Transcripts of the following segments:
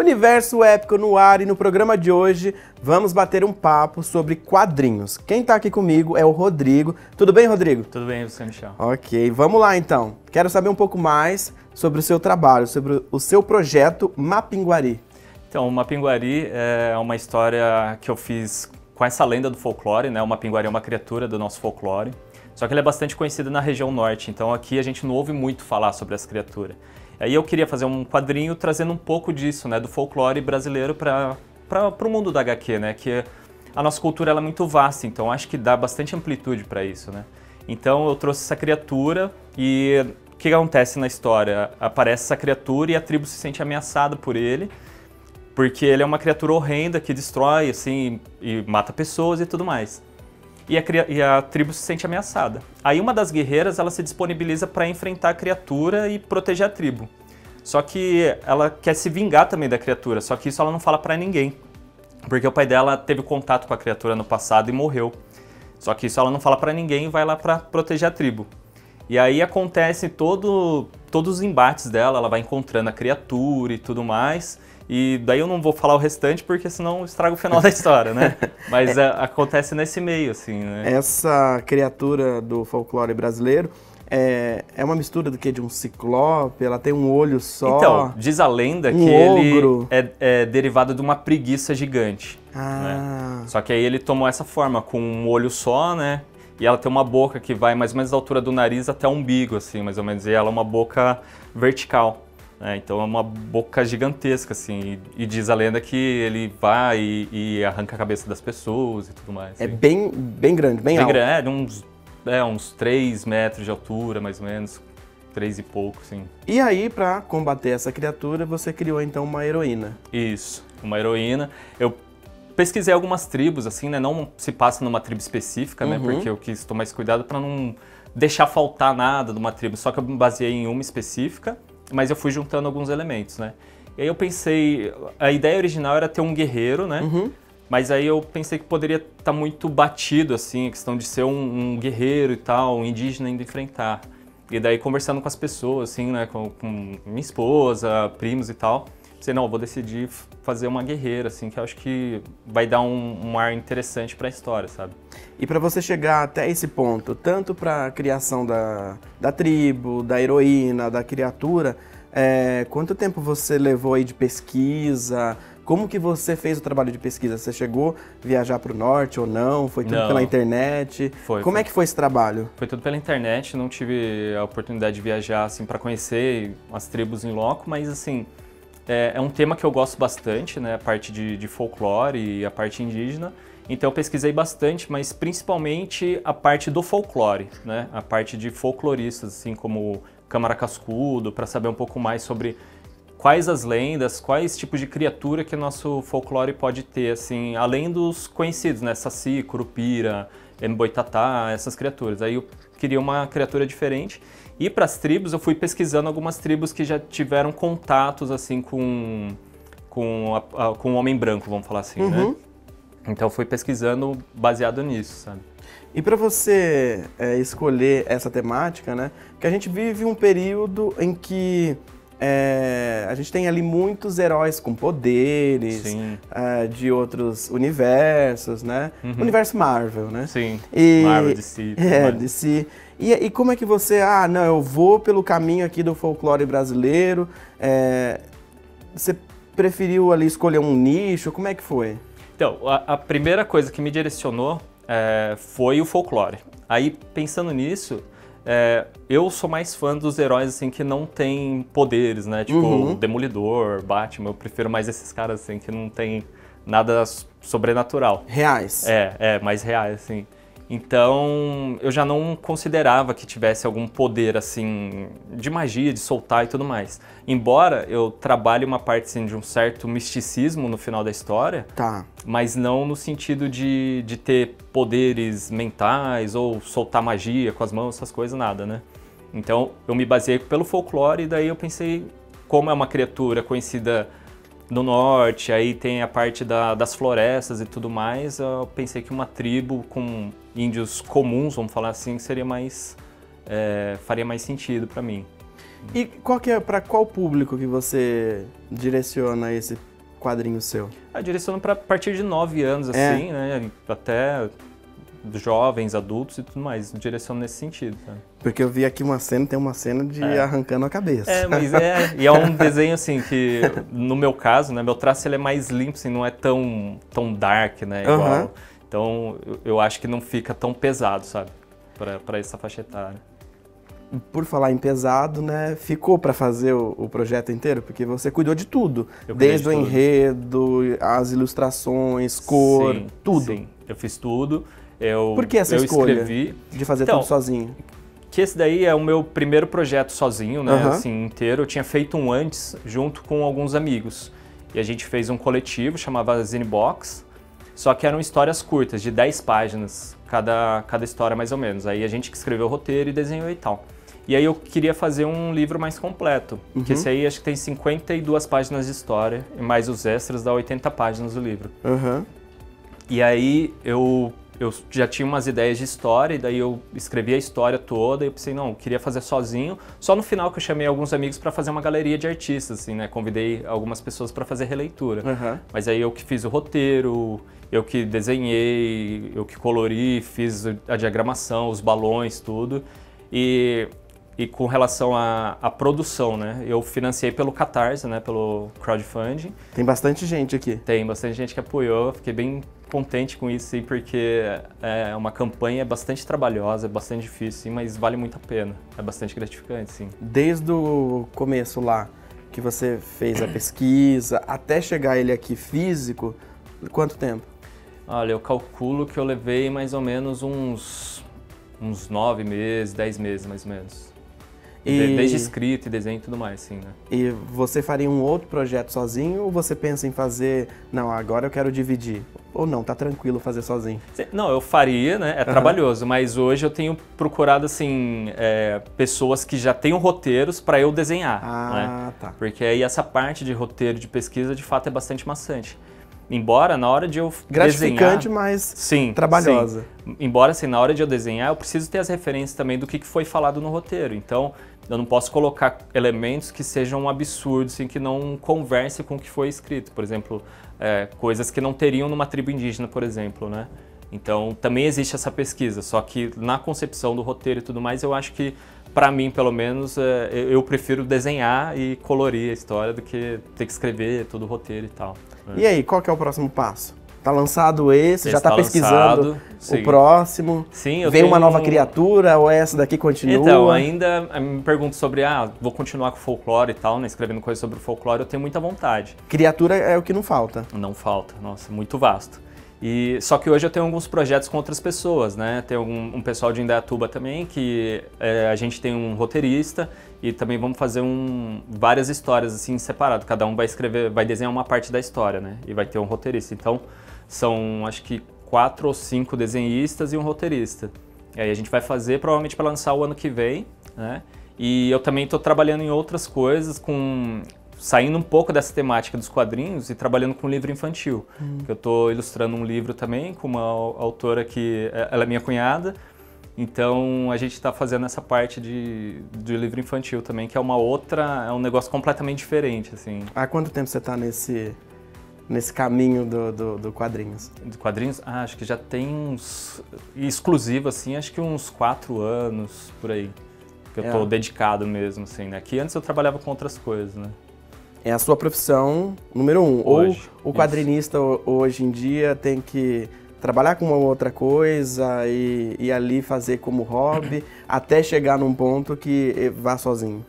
Universo Épico no ar, e no programa de hoje vamos bater um papo sobre quadrinhos. Quem tá aqui comigo é o Rodrigo. Tudo bem, Rodrigo? Tudo bem, você, Michel? Ok, vamos lá então. Quero saber um pouco mais sobre o seu trabalho, sobre o seu projeto Mapinguari. Então, o Mapinguari é uma história que eu fiz com essa lenda do folclore, né? O Mapinguari é uma criatura do nosso folclore, só que ele é bastante conhecido na região norte, então aqui a gente não ouve muito falar sobre essa criatura. Aí eu queria fazer um quadrinho trazendo um pouco disso, né, do folclore brasileiro para o mundo da HQ, né, que a nossa cultura ela é muito vasta, então acho que dá bastante amplitude para isso, né. Então eu trouxe essa criatura e o que acontece na história? Aparece essa criatura e a tribo se sente ameaçada por ele, porque ele é uma criatura horrenda que destrói, assim, e mata pessoas e tudo mais. E a tribo se sente ameaçada. Aí uma das guerreiras, ela se disponibiliza para enfrentar a criatura e proteger a tribo. Só que ela quer se vingar também da criatura, só que isso ela não fala para ninguém. Porque o pai dela teve contato com a criatura no passado e morreu. Só que isso ela não fala para ninguém e vai lá para proteger a tribo. E aí acontece todos os embates dela, ela vai encontrando a criatura e tudo mais. E daí eu não vou falar o restante porque senão estraga o final da história, né? Mas acontece nesse meio, assim, né? Essa criatura do folclore brasileiro é uma mistura do que? De um ciclope? Ela tem um olho só? Então, diz a lenda que ogro. ele é derivado de uma preguiça gigante. Ah. Né? Só que aí ele tomou essa forma, com um olho só, né? E ela tem uma boca que vai mais ou menos da altura do nariz até o umbigo, assim, mais ou menos. E ela é uma boca vertical. Então é uma boca gigantesca, assim, e diz a lenda que ele vai e arranca a cabeça das pessoas e tudo mais. É assim. bem grande, bem alto. Grande, uns 3 metros de altura, mais ou menos, 3 e pouco, assim. E aí, pra combater essa criatura, você criou então uma heroína. Isso, uma heroína. Eu pesquisei algumas tribos, assim, né, não se passa numa tribo específica, né, porque eu quis tomar esse cuidado pra não deixar faltar nada de uma tribo, só que eu me baseei em uma específica. Mas eu fui juntando alguns elementos, né? E aí eu pensei, a ideia original era ter um guerreiro, né? Mas aí eu pensei que poderia estar muito batido, assim, a questão de ser um guerreiro e tal, um indígena indo enfrentar. E daí conversando com as pessoas, assim, né? Com minha esposa, primos e tal, pensei, não, eu vou decidir fazer uma guerreira, assim, que eu acho que vai dar um ar interessante para a história, sabe? E para você chegar até esse ponto, tanto para a criação da tribo, da heroína, da criatura, quanto tempo você levou aí de pesquisa? Como que você fez o trabalho de pesquisa? Você chegou a viajar para o norte ou não? Foi tudo pela internet? Como é que foi esse trabalho? Foi tudo pela internet, não tive a oportunidade de viajar assim, para conhecer as tribos em loco, mas assim, é um tema que eu gosto bastante, né? A parte de folclore e a parte indígena. Então eu pesquisei bastante, mas principalmente a parte do folclore, né? A parte de folcloristas, assim como Câmara Cascudo, para saber um pouco mais sobre quais as lendas, quais tipos de criatura que o nosso folclore pode ter, assim, além dos conhecidos, né? Saci, Curupira, Mboitatá, essas criaturas. Aí eu queria uma criatura diferente. E para as tribos, eu fui pesquisando algumas tribos que já tiveram contatos, assim, com o homem branco, vamos falar assim, né? Então eu fui pesquisando baseado nisso, sabe? E para você escolher essa temática, né? Que a gente vive um período em que a gente tem ali muitos heróis com poderes de outros universos, né? Universo Marvel, né? Sim, e, Marvel, DC. DC. E como é que você... Ah, não, eu vou pelo caminho aqui do folclore brasileiro. Você preferiu ali escolher um nicho? Como é que foi? Então, a primeira coisa que me direcionou foi o folclore. Aí, pensando nisso, eu sou mais fã dos heróis assim, que não têm poderes, né? Tipo, o Demolidor, Batman, eu prefiro mais esses caras assim, que não tem nada sobrenatural. Reais. Mais reais, assim. Então, eu já não considerava que tivesse algum poder, assim, de magia, de soltar e tudo mais. Embora eu trabalhe uma parte, assim, de um certo misticismo no final da história, mas não no sentido de ter poderes mentais ou soltar magia com as mãos, essas coisas, nada, né? Então, eu me baseei pelo folclore e daí eu pensei, como é uma criatura conhecida no norte, aí tem a parte das florestas e tudo mais, eu pensei que uma tribo com índios comuns, vamos falar assim, seria mais, faria mais sentido para mim. E para qual público que você direciona quadrinho seu? Eu direciono para a partir de 9 anos, assim, né? Até jovens, adultos e tudo mais. Eu direciono nesse sentido, sabe? Porque eu vi aqui uma cena, tem uma cena de arrancando a cabeça. E é um desenho, assim, que no meu caso, né? Meu traço ele é mais limpo, assim, não é tão dark, né? Igual. Então, eu acho que não fica tão pesado, sabe? Para essa faixa etária. Por falar em pesado, né, ficou para fazer o projeto inteiro? Porque você cuidou de tudo, desde o enredo, as ilustrações, cor, tudo. Sim, eu fiz tudo. Por que essa escolha escrevi de fazer tudo sozinho? Que esse daí é o meu primeiro projeto sozinho, né, assim, inteiro. Eu tinha feito um antes, junto com alguns amigos. E a gente fez um coletivo, chamava Zine Box, só que eram histórias curtas, de 10 páginas, cada história mais ou menos. Aí a gente que escreveu o roteiro e desenhou e tal. E aí eu queria fazer um livro mais completo, que esse aí acho que tem 52 páginas de história, e mais os extras dá 80 páginas do livro. E aí eu já tinha umas ideias de história, e daí eu escrevi a história toda, e eu pensei, não, eu queria fazer sozinho. Só no final que eu chamei alguns amigos para fazer uma galeria de artistas, assim, né? Convidei algumas pessoas para fazer releitura. Mas aí eu que fiz o roteiro, eu que desenhei, eu que colori, fiz a diagramação, os balões, tudo. E com relação à produção, né? Eu financiei pelo Catarse, né? Pelo crowdfunding. Tem bastante gente aqui. Tem bastante gente que apoiou. Fiquei bem contente com isso, sim, porque é uma campanha bastante trabalhosa, é bastante difícil, sim, mas vale muito a pena. É bastante gratificante, sim. Desde o começo lá, que você fez a pesquisa, até chegar ele aqui físico, quanto tempo? Olha, eu calculo que eu levei mais ou menos uns 9 meses, 10 meses, mais ou menos. Desde escrita e desenho e tudo mais, sim, né? E você faria um outro projeto sozinho ou você pensa em fazer, não, agora eu quero dividir? Ou não, tá tranquilo fazer sozinho? Não, eu faria, né? É trabalhoso, mas hoje eu tenho procurado, assim, pessoas que já tenham roteiros para eu desenhar, né? Tá. Porque aí essa parte de roteiro, de pesquisa, de fato é bastante maçante. Embora na hora de eu gratificante, mas trabalhosa. Sim. Embora assim, na hora de eu desenhar, eu preciso ter as referências também do que foi falado no roteiro. Então, eu não posso colocar elementos que sejam absurdos, assim, que não conversem com o que foi escrito. Por exemplo, coisas que não teriam numa tribo indígena, por exemplo, né? Então, também existe essa pesquisa, só que na concepção do roteiro e tudo mais, eu acho que, para mim, pelo menos, eu prefiro desenhar e colorir a história do que ter que escrever todo o roteiro e tal. E aí, qual que é o próximo passo? Tá lançado esse, já tá pesquisando o próximo? Sim, vem uma nova criatura ou essa daqui continua? Então, ainda me pergunto sobre, vou continuar com o folclore e tal, né, escrevendo coisas sobre o folclore, eu tenho muita vontade. Criatura é o que não falta? Não falta, nossa, muito vasto. Só que hoje eu tenho alguns projetos com outras pessoas, né? Tem um pessoal de Indaiatuba também, que a gente tem um roteirista e também vamos fazer várias histórias assim separado. Cada um vai desenhar uma parte da história, né? E vai ter um roteirista. Então são acho que 4 ou 5 desenhistas e um roteirista. E aí a gente vai fazer provavelmente para lançar o ano que vem, né? E eu também estou trabalhando em outras coisas saindo um pouco dessa temática dos quadrinhos e trabalhando com livro infantil. Eu estou ilustrando um livro também com uma autora que ela é minha cunhada. Então a gente está fazendo essa parte de livro infantil também, que é um negócio completamente diferente, assim. Há quanto tempo você está nesse caminho do quadrinhos? De quadrinhos? Acho que já tem exclusivo assim, acho que uns 4 anos por aí. Que eu estou dedicado mesmo, assim, né? Que antes eu trabalhava com outras coisas, né? É a sua profissão número 1. Hoje, ou o quadrinista hoje em dia tem que trabalhar com uma outra coisa e ali fazer como hobby, até chegar num ponto que vá sozinho?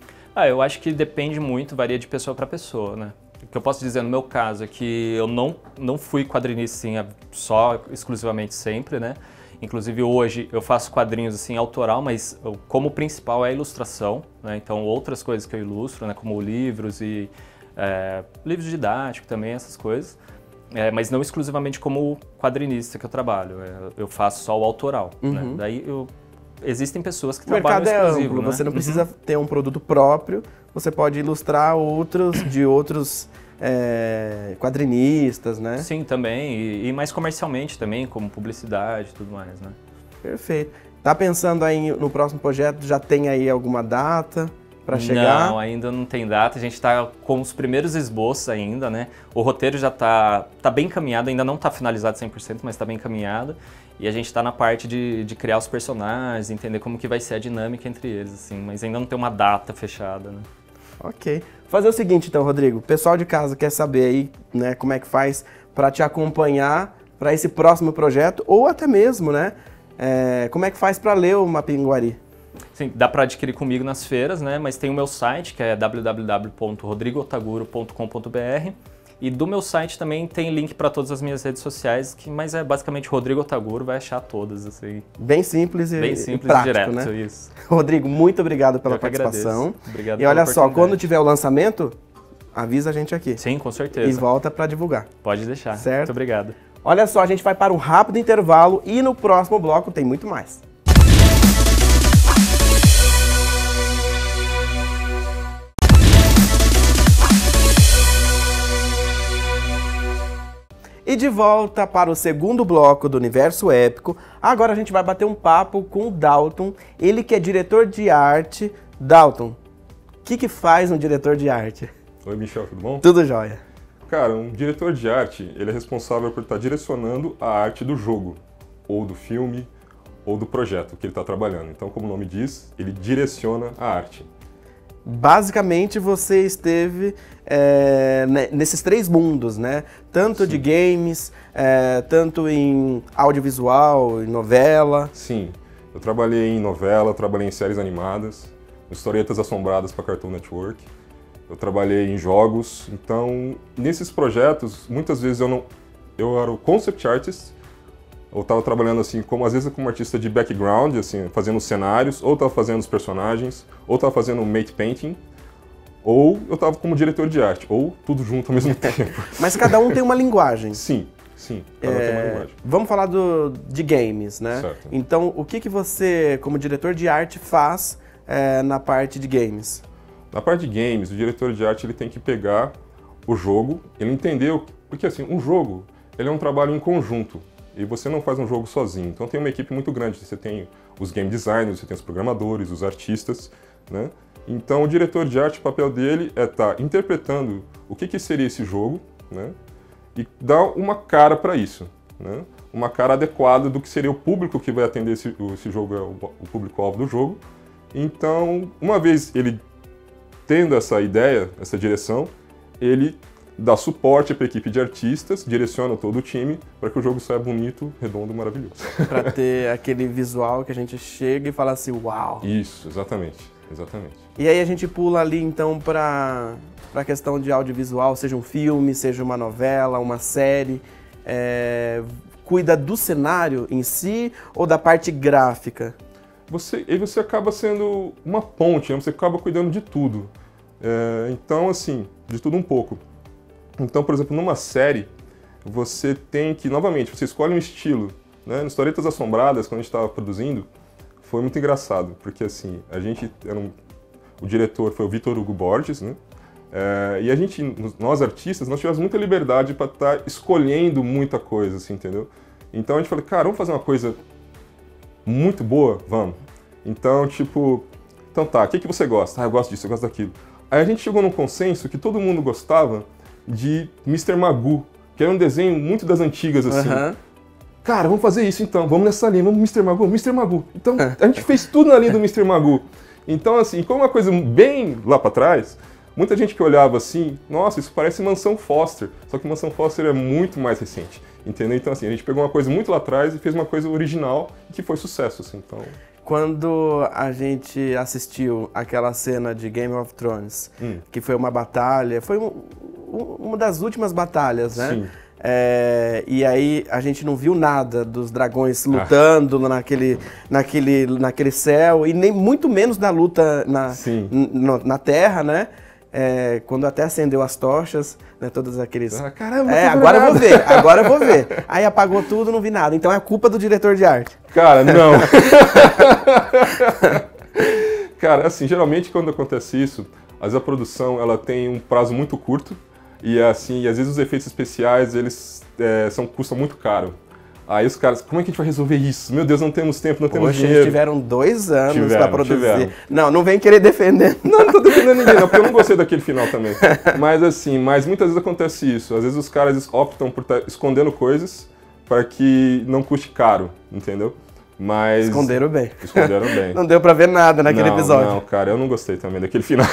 Eu acho que depende muito, varia de pessoa para pessoa, né? O que eu posso dizer no meu caso é que eu não fui quadrinista assim, só exclusivamente sempre, né? Inclusive hoje eu faço quadrinhos assim autoral, mas como principal é a ilustração, né? Então outras coisas que eu ilustro, né? Como livros e livros didáticos também, essas coisas. Mas não exclusivamente como quadrinista que eu trabalho, eu faço só o autoral, né? Daí existem pessoas que trabalham exclusivo, amplo, né? Você não precisa ter um produto próprio, você pode ilustrar outros de outros quadrinistas, né? Sim, também, e mais comercialmente também, como publicidade e tudo mais, né? Perfeito. Tá pensando aí no próximo projeto, já tem aí alguma data? para chegar? Não, ainda não tem data. A gente está com os primeiros esboços ainda, né? O roteiro já tá bem encaminhado, ainda não está finalizado 100%, mas está bem encaminhado. E a gente está na parte de criar os personagens, entender como que vai ser a dinâmica entre eles, assim. Mas ainda não tem uma data fechada, né? Ok. Fazer o seguinte, então, Rodrigo. O pessoal de casa quer saber aí, né, como é que faz para te acompanhar para esse próximo projeto, ou até mesmo, né, como é que faz para ler o Mapinguari? Sim, dá para adquirir comigo nas feiras, né? Mas tem o meu site, que é www.rodrigootaguro.com.br, e do meu site também tem link para todas as minhas redes sociais, mas é basicamente Rodrigo Otaguro, vai achar todas, assim. Bem simples e prático, direto, né? Isso. Rodrigo, muito obrigado pela participação. Obrigado e olha só, quando tiver o lançamento, avisa a gente aqui. Sim, com certeza. E volta para divulgar. Pode deixar. Certo? Muito obrigado. Olha só, a gente vai para um rápido intervalo e no próximo bloco tem muito mais. E de volta para o segundo bloco do Universo Épico, agora a gente vai bater um papo com o Dalton, ele que é diretor de arte. Dalton, o que faz um diretor de arte? Oi, Michel, tudo bom? Tudo jóia. Cara, um diretor de arte, ele é responsável por estar direcionando a arte do jogo, ou do filme, ou do projeto que ele está trabalhando. Então, como o nome diz, ele direciona a arte. Basicamente, você esteve nesses três mundos, né? Tanto de games, tanto em audiovisual, em novela. Sim, eu trabalhei em novela, trabalhei em séries animadas, historietas assombradas para Cartoon Network. Eu trabalhei em jogos, então nesses projetos, muitas vezes eu era o concept artist, ou estava trabalhando assim, às vezes como artista de background, assim, fazendo os cenários, ou estava fazendo os personagens, ou estava fazendo matte painting, ou eu estava como diretor de arte, ou tudo junto ao mesmo tempo. Mas cada um tem uma linguagem. Sim, cada um tem uma linguagem. Vamos falar de games, né? Certo. Então, o que você, como diretor de arte, faz na parte de games? Na parte de games, o diretor de arte ele tem que pegar o jogo, ele entendeu, porque assim, um jogo ele é um trabalho em conjunto e você não faz um jogo sozinho. Então tem uma equipe muito grande, você tem os game designers, você tem os programadores, os artistas, né? Então o diretor de arte, o papel dele é estar interpretando o que seria esse jogo, né? E dar uma cara para isso, né? Uma cara adequada do que seria o público que vai atender esse jogo, é o público-alvo do jogo. Então, uma vez ele tendo essa ideia, essa direção, ele dá suporte para a equipe de artistas, direciona todo o time para que o jogo saia bonito, redondo, maravilhoso. Para ter aquele visual que a gente chega e fala assim, uau! Isso, exatamente, exatamente. E aí a gente pula ali então para a questão de audiovisual, seja um filme, seja uma novela, uma série, cuida do cenário em si ou da parte gráfica? Você acaba sendo uma ponte, né? Você acaba cuidando de tudo. Então, assim, de tudo um pouco. Então, por exemplo, numa série, você tem que, novamente, você escolhe um estilo. Né? No Historietas Assombradas, quando a gente estava produzindo, foi muito engraçado, porque assim, o diretor foi o Vitor Hugo Borges, né? E a gente, nós artistas, nós tivemos muita liberdade para estar escolhendo muita coisa, assim, entendeu? Então a gente falou, cara, vamos fazer uma coisa muito boa? Vamos. Então, tipo, então tá, o que você gosta? Ah, eu gosto disso, eu gosto daquilo. Aí a gente chegou num consenso que todo mundo gostava de Mr. Magoo, que era um desenho muito das antigas, assim. Uhum. Cara, vamos fazer isso então, vamos nessa linha, vamos Mr. Magoo, Mr. Magoo. Então, a gente fez tudo na linha do Mr. Magoo. Então, assim, como uma coisa bem lá pra trás, muita gente que olhava assim, nossa, isso parece Mansão Foster, só que Mansão Foster é muito mais recente, entendeu? Então, assim, a gente pegou uma coisa muito lá atrás e fez uma coisa original que foi sucesso, assim, então... Quando a gente assistiu aquela cena de Game of Thrones, que foi uma batalha, foi uma das últimas batalhas, né? Sim. E aí a gente não viu nada dos dragões lutando naquele céu, e nem muito menos da luta na terra, né? Quando até acendeu as tochas, né, todos aqueles... Caramba, agora eu vou ver. Aí apagou tudo, não vi nada. Então é culpa do diretor de arte. Cara, não. Cara, assim, geralmente quando acontece isso, a produção ela tem um prazo muito curto e assim, às vezes os efeitos especiais eles custam muito caro. Aí os caras, como é que a gente vai resolver isso? Meu Deus, não temos tempo, não temos Poxa, dinheiro. eles tiveram 2 anos para produzir. Tiveram. Não vem querer defender. Não tô defendendo ninguém, não, porque eu não gostei daquele final também. Mas assim, muitas vezes acontece isso. Às vezes os caras optam por estar escondendo coisas para que não custe caro, entendeu? Mas... Esconderam bem. Esconderam bem. Não deu pra ver nada naquele episódio. Não, cara, eu não gostei também daquele final.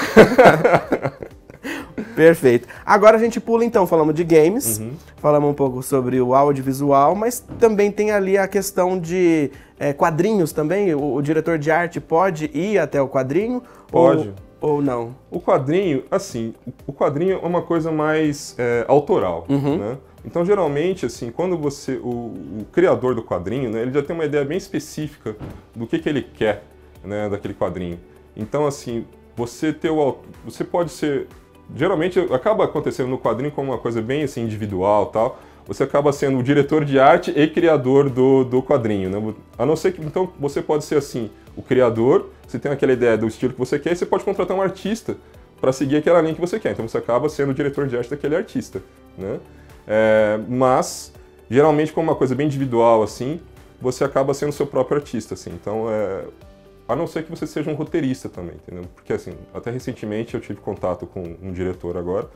Perfeito. Agora a gente pula então, falamos de games, falamos um pouco sobre o audiovisual, mas também tem ali a questão de quadrinhos também. O diretor de arte pode ir até o quadrinho? Pode. Ou não? O quadrinho, assim, o quadrinho é uma coisa mais autoral, né? Então, geralmente, assim, quando o criador do quadrinho, né, ele já tem uma ideia bem específica do que ele quer, né, daquele quadrinho. Então, assim, você pode ser... Geralmente, acaba acontecendo no quadrinho como uma coisa bem, assim, individual, tal. Você acaba sendo o diretor de arte e criador do quadrinho, né? A não ser que, então, você pode ser, assim, o criador, você tem aquela ideia do estilo que você quer, e você pode contratar um artista para seguir aquela linha que você quer. Então, você acaba sendo o diretor de arte daquele artista, né? Mas, geralmente, como uma coisa bem individual, assim, você acaba sendo o seu próprio artista, assim. Então, a não ser que você seja um roteirista também, entendeu? Porque, assim, até recentemente eu tive contato com um diretor agora,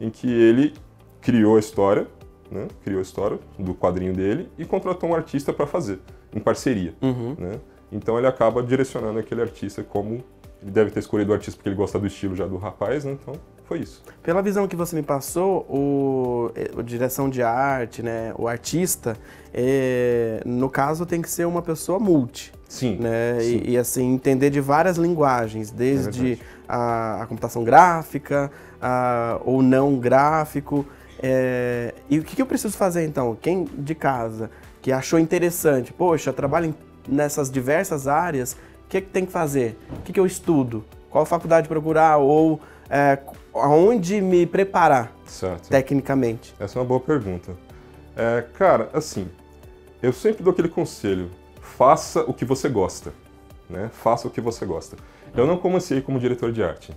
em que ele criou a história, né? Criou a história do quadrinho dele e contratou um artista para fazer, em parceria, né? Então ele acaba direcionando aquele artista como... Ele deve ter escolhido o artista porque ele gosta do estilo já do rapaz, né? Então, foi isso. Pela visão que você me passou, o direção de arte, né, o artista, no caso tem que ser uma pessoa multi. Sim. Né? Sim. E assim, entender de várias linguagens, desde a computação gráfica, ou não gráfico. E o que eu preciso fazer então? Quem de casa que achou interessante, poxa, trabalho nessas diversas áreas, o que tem que fazer? O que eu estudo? Qual faculdade procurar? Ou aonde me preparar tecnicamente? Essa é uma boa pergunta. Cara, assim, eu sempre dou aquele conselho, faça o que você gosta, né? Faça o que você gosta. Eu não comecei como diretor de arte,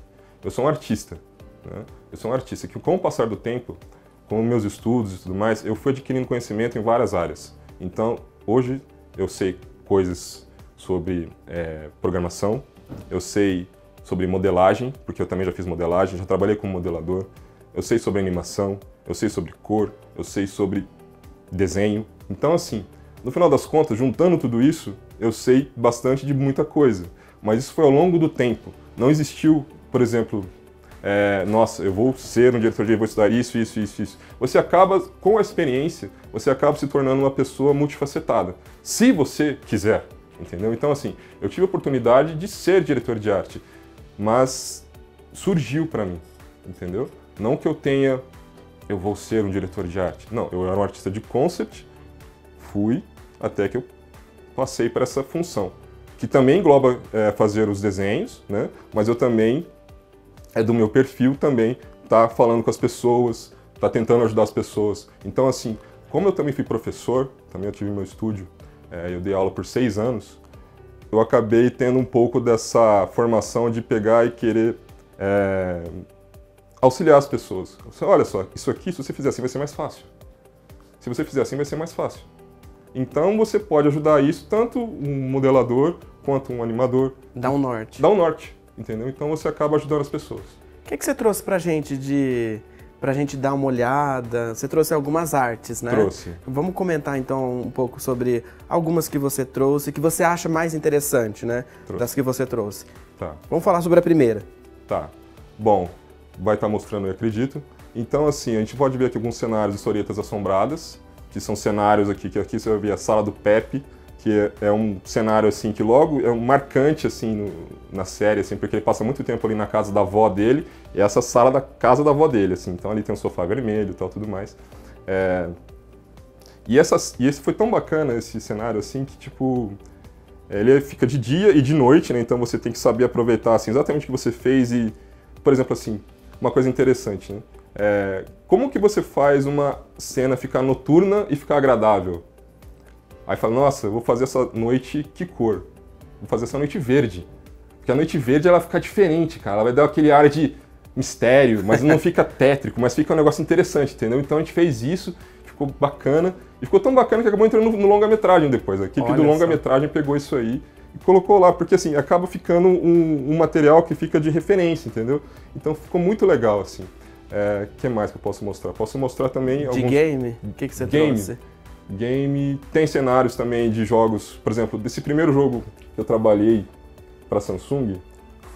eu sou um artista, né? Eu sou um artista que com o passar do tempo, com meus estudos e tudo mais, eu fui adquirindo conhecimento em várias áreas. Então, hoje eu sei coisas sobre programação, eu sei sobre modelagem, porque eu também já fiz modelagem, já trabalhei como modelador, eu sei sobre animação, eu sei sobre cor, eu sei sobre desenho. Então, assim, no final das contas, juntando tudo isso, eu sei bastante de muita coisa. Mas isso foi ao longo do tempo. Não existiu, por exemplo, nossa, eu vou ser um diretor de arte, vou estudar isso, isso, isso, isso. Você acaba, com a experiência, você acaba se tornando uma pessoa multifacetada. Se você quiser, entendeu? Então, assim, eu tive a oportunidade de ser diretor de arte, mas surgiu para mim, entendeu? Não que eu vou ser um diretor de arte. Não, eu era um artista de concept, fui até que eu passei para essa função, que também engloba fazer os desenhos, né? Mas eu também, do meu perfil também, tá falando com as pessoas, tá tentando ajudar as pessoas. Então, assim, como eu também fui professor, também eu tive meu estúdio, eu dei aula por 6 anos, eu acabei tendo um pouco dessa formação de pegar e querer auxiliar as pessoas. Olha só, isso aqui, se você fizer assim, vai ser mais fácil. Se você fizer assim, vai ser mais fácil. Então, você pode ajudar isso, tanto um modelador quanto um animador. Dá um norte. Dá um norte, entendeu? Então, você acaba ajudando as pessoas. O que você trouxe pra gente pra gente dar uma olhada? Você trouxe algumas artes, né? Trouxe. Vamos comentar então um pouco sobre algumas que você trouxe, que você acha mais interessante, né? Trouxe. Das que você trouxe. Tá. Vamos falar sobre a primeira. Tá. Bom, vai estar mostrando, eu acredito. Então, assim, a gente pode ver aqui alguns cenários de historietas assombradas, que são cenários aqui, que aqui você vai ver a Sala do Pepe, que é um cenário, assim, que logo é um marcante, assim, na série, assim, porque ele passa muito tempo ali na casa da avó dele, e essa sala da casa da avó dele, assim, então ali tem um sofá vermelho e tal, tudo mais. E esse foi tão bacana, esse cenário, assim, que, tipo, ele fica de dia e de noite, né, então você tem que saber aproveitar, assim, exatamente o que você fez e, por exemplo, assim, uma coisa interessante, né, como que você faz uma cena ficar noturna e ficar agradável? Aí fala, nossa, eu vou fazer essa noite que cor? Vou fazer essa noite verde. Porque a noite verde ela fica diferente, cara. Ela vai dar aquele ar de mistério, mas não fica tétrico, mas fica um negócio interessante, entendeu? Então a gente fez isso, ficou bacana. E ficou tão bacana que acabou entrando no longa-metragem depois. A equipe do longa-metragem pegou isso aí e colocou lá, porque assim, acaba ficando um material que fica de referência, entendeu? Então ficou muito legal, assim. O que mais que eu posso mostrar? Posso mostrar também alguns... De game? O que você trouxe? Game, tem cenários também de jogos, por exemplo, desse primeiro jogo que eu trabalhei para Samsung,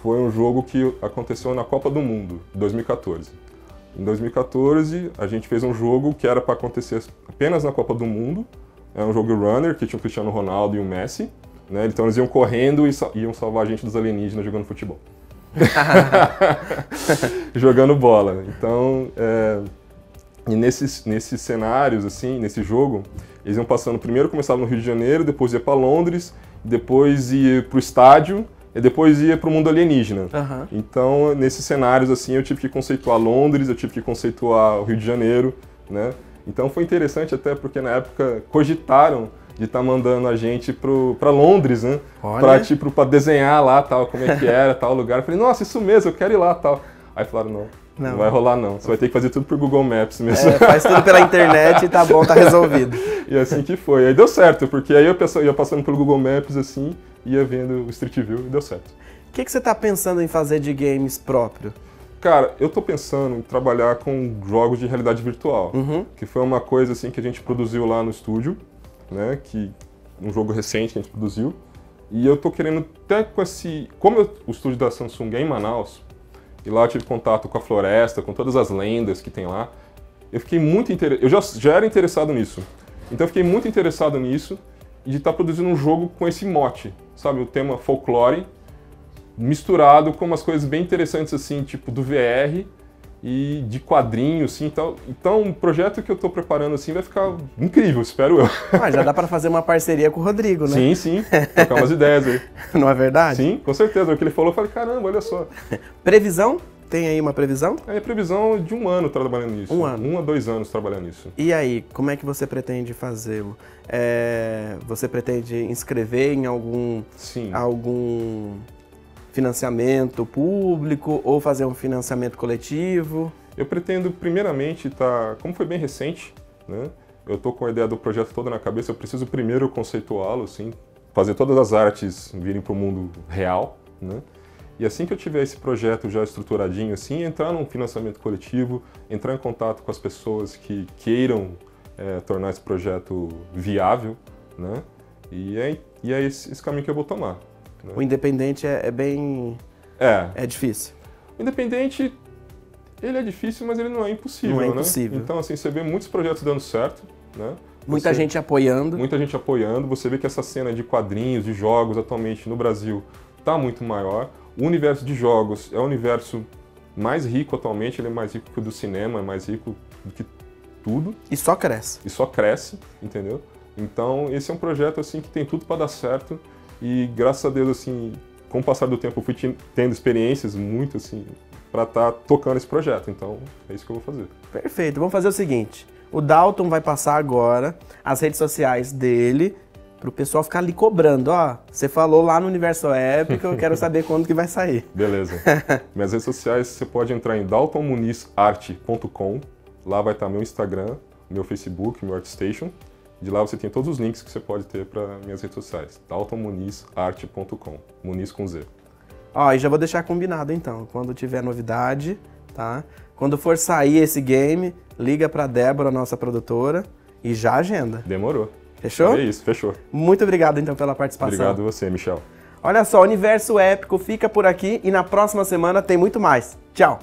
foi um jogo que aconteceu na Copa do Mundo, 2014. Em 2014, a gente fez um jogo que era para acontecer apenas na Copa do Mundo, é um jogo runner, que tinha o Cristiano Ronaldo e o Messi, né? Então eles iam correndo e iam salvar a gente dos alienígenas jogando futebol. Jogando bola. Então, e nesses cenários, assim, nesse jogo, eles iam passando, primeiro começava no Rio de Janeiro, depois ia para Londres, depois ia para o estádio, e depois ia para o mundo alienígena. Uhum. Então, nesses cenários, assim, eu tive que conceituar Londres, eu tive que conceituar o Rio de Janeiro, né? Então foi interessante até porque na época cogitaram de estar mandando a gente para Londres, né? Para desenhar lá, tal, como é que era, tal lugar. Eu falei, nossa, isso mesmo, eu quero ir lá, tal. Aí falaram, não vai rolar não, você vai ter que fazer tudo por Google Maps mesmo. Faz tudo pela internet e tá bom, tá resolvido. E assim que foi. Aí deu certo, porque aí eu ia passando pelo Google Maps assim, ia vendo o Street View e deu certo. O que você tá pensando em fazer de games próprio? Cara, eu tô pensando em trabalhar com jogos de realidade virtual, que foi uma coisa assim que a gente produziu lá no estúdio, né, um jogo recente que a gente produziu, e eu tô querendo até com o estúdio da Samsung é em Manaus, e lá eu tive contato com a floresta, com todas as lendas que tem lá, eu fiquei muito interessado, eu já era interessado nisso, então eu fiquei muito interessado nisso, e de estar produzindo um jogo com esse mote, sabe, o tema folclore, misturado com umas coisas bem interessantes assim, tipo do VR e de quadrinhos, assim, tal. Então, um projeto que eu estou preparando assim vai ficar incrível, espero eu. Já dá para fazer uma parceria com o Rodrigo, né? Sim, trocar umas ideias aí. Não é verdade? Sim, com certeza. O que ele falou, eu falei, caramba, olha só. Previsão? Tem aí uma previsão? É previsão de 1 ano trabalhando nisso. 1 ano? 1 a 2 anos trabalhando nisso. E aí, como é que você pretende fazê-lo? Você pretende inscrever em algum financiamento público ou fazer um financiamento coletivo? Eu pretendo, primeiramente, como foi bem recente, né? Eu estou com a ideia do projeto toda na cabeça, eu preciso primeiro conceituá-lo, assim, fazer todas as artes virem para o mundo real, né? E assim que eu tiver esse projeto já estruturadinho, assim, entrar num financiamento coletivo, entrar em contato com as pessoas que queiram tornar esse projeto viável, né? E é esse caminho que eu vou tomar. Né? O independente é bem... É difícil. O independente, ele é difícil, mas ele não é impossível, não é impossível. Né? Então, assim, você vê muitos projetos dando certo, né? Muita gente apoiando. Muita gente apoiando. Você vê que essa cena de quadrinhos, de jogos, atualmente no Brasil, está muito maior. O universo de jogos é o universo mais rico atualmente, ele é mais rico que o do cinema, é mais rico do que tudo. E só cresce. E só cresce, entendeu? Então, esse é um projeto assim que tem tudo para dar certo e, graças a Deus, assim, com o passar do tempo, eu fui tendo experiências muito, assim, para estar tocando esse projeto. Então, é isso que eu vou fazer. Perfeito. Vamos fazer o seguinte. O Dalton vai passar agora as redes sociais dele para o pessoal ficar ali cobrando. Ó, você falou lá no Universo Épico, eu quero saber quando que vai sair. Beleza. Minhas redes sociais, você pode entrar em daltonmunizarte.com. Lá vai estar meu Instagram, meu Facebook, meu ArtStation. De lá você tem todos os links que você pode ter para minhas redes sociais. daltonmunizarte.com. Muniz com Z. Ó, e já vou deixar combinado então. Quando tiver novidade, tá? Quando for sair esse game, liga para Débora, nossa produtora, e já agenda. Demorou. Fechou? É isso, fechou. Muito obrigado então pela participação. Obrigado a você, Michel. Olha só, o Universo Épico fica por aqui e na próxima semana tem muito mais. Tchau!